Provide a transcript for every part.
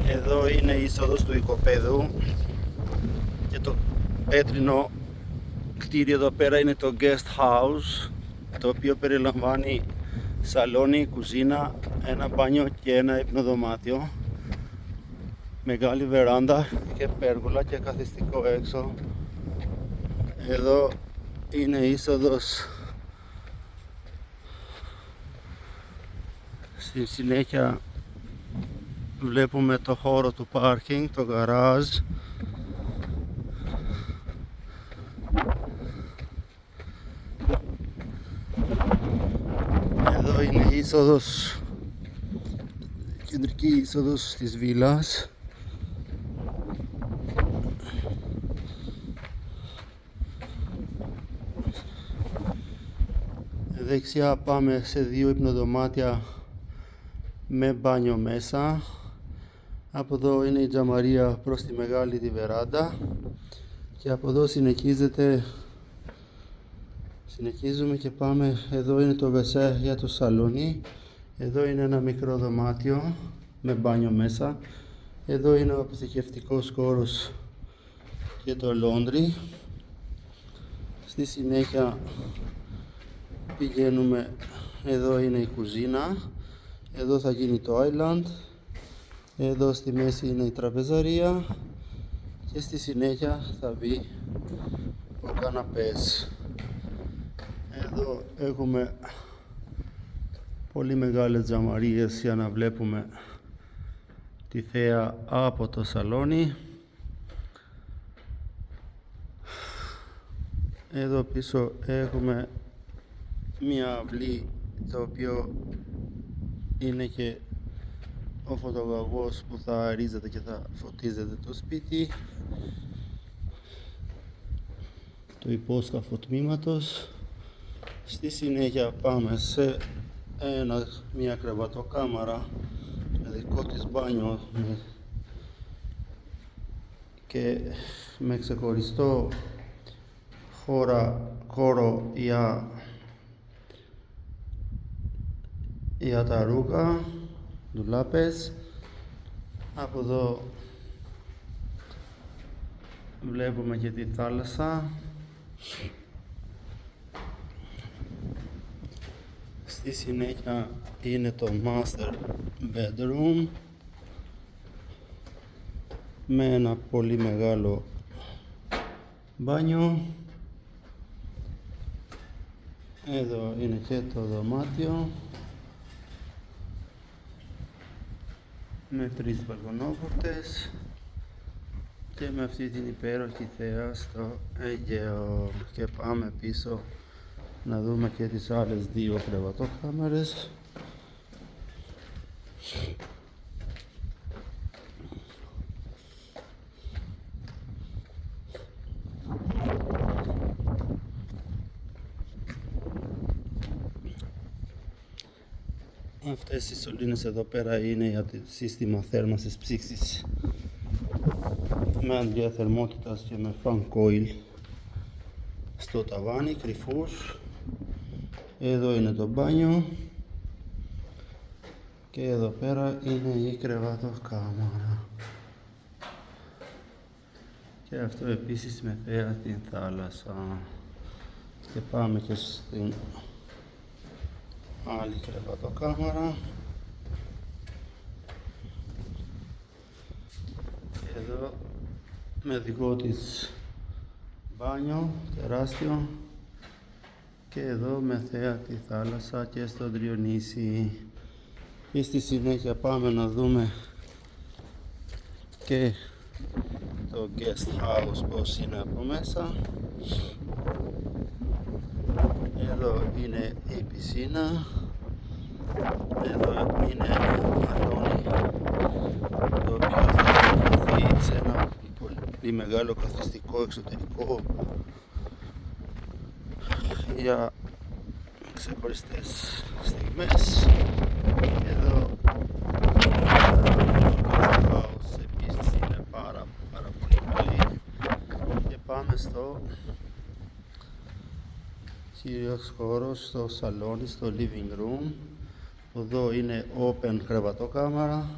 Εδώ είναι η είσοδος του οικοπαίδου και το πέτρινο κτίριο εδώ πέρα είναι το guest house, το οποίο περιλαμβάνει σαλόνι, κουζίνα, ένα μπάνιο και ένα υπνοδωμάτιο, μεγάλη βεράντα και πέργολα και καθιστικό έξω. Εδώ είναι η είσοδος. Στη συνέχεια βλέπουμε το χώρο του πάρκινγκ, το γκαράζ. Εδώ είναι η είσοδος, κεντρική είσοδος της βίλας. Δεξιά πάμε σε δύο υπνοδωμάτια με μπάνιο μέσα. Από εδώ είναι η τζαμαρία προς τη μεγάλη τη βεράντα και από εδώ συνεχίζουμε και πάμε. Εδώ είναι το WC για το σαλόνι. Εδώ είναι ένα μικρό δωμάτιο με μπάνιο μέσα. Εδώ είναι ο αποθηκευτικός χώρος και το laundry. Στη συνέχεια πηγαίνουμε, εδώ είναι η κουζίνα, εδώ θα γίνει το island, εδώ στη μέση είναι η τραπεζαρία και στη συνέχεια θα μπει ο καναπές. Εδώ έχουμε πολύ μεγάλες τζαμαρίες για να βλέπουμε τη θέα από το σαλόνι. Εδώ πίσω έχουμε μία αυλή, το οποίο είναι και ο φωτογαγός που θα ρίζεται και θα φωτίζεται το σπίτι, το υπόσκαφο τμήματος. Στη συνέχεια πάμε σε μια κρεβατοκάμαρα με δικό της μπάνιο και με ξεχωριστό χώρο για τα ρούχα, ντουλάπες. Από εδώ βλέπουμε και τη θάλασσα. Στη συνέχεια είναι το master bedroom με ένα πολύ μεγάλο μπάνιο. Εδώ είναι και το δωμάτιο με 3 μπαλκονόπορτες και με αυτή την υπέροχη θέα στο Αιγαίο. Και πάμε πίσω να δούμε και τις άλλες δύο κρεβατοκάμαρες. Αυτές οι σωλήνες εδώ πέρα είναι για το σύστημα θέρμανσης ψήξης με αντλία θερμότητας και με fan coil στο ταβάνι, κρυφούς. Εδώ είναι το μπάνιο και εδώ πέρα είναι η κρεβατοκάμαρα και αυτό επίσης με θέα την θάλασσα. Και πάμε και στην άλλη κρεβατοκάμαρα. Εδώ με δικό της μπάνιο τεράστιο και εδώ με θέα τη θάλασσα και στο Τριονήσι. Και στη συνέχεια πάμε να δούμε και το guest house πως είναι από μέσα. Εδώ είναι η πισίνα. Εδώ είναι ένα αλόνι, το οποίο θα βρεθεί σε ένα πολύ μεγάλο καθιστικό εξωτερικό για ξεχωριστές στιγμές. Εδώ το house επίσης είναι πάρα πολύ. Και πάμε στο κύριος χώρος, στο σαλόνι, στο living room. Εδώ είναι open κρεβατοκάμαρα.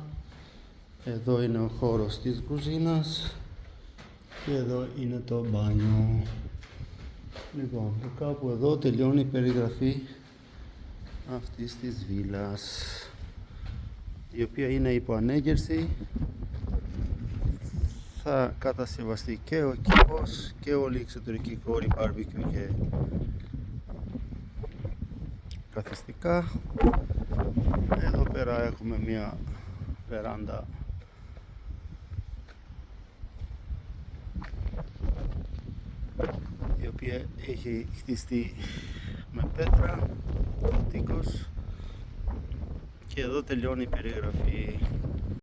Εδώ είναι ο χώρος της κουζίνας και εδώ είναι το μπάνιο. Λοιπόν, κάπου εδώ τελειώνει η περιγραφή αυτής της βίλας, η οποία είναι υπό ανέγερση. Θα κατασκευαστεί και ο κήπος και όλη η εξωτερική χώρη barbecue και καθιστικά. Εδώ πέρα έχουμε μια βεράντα η οποία έχει χτιστεί με πέτρα, τείχος, και εδώ τελειώνει η περιγραφή.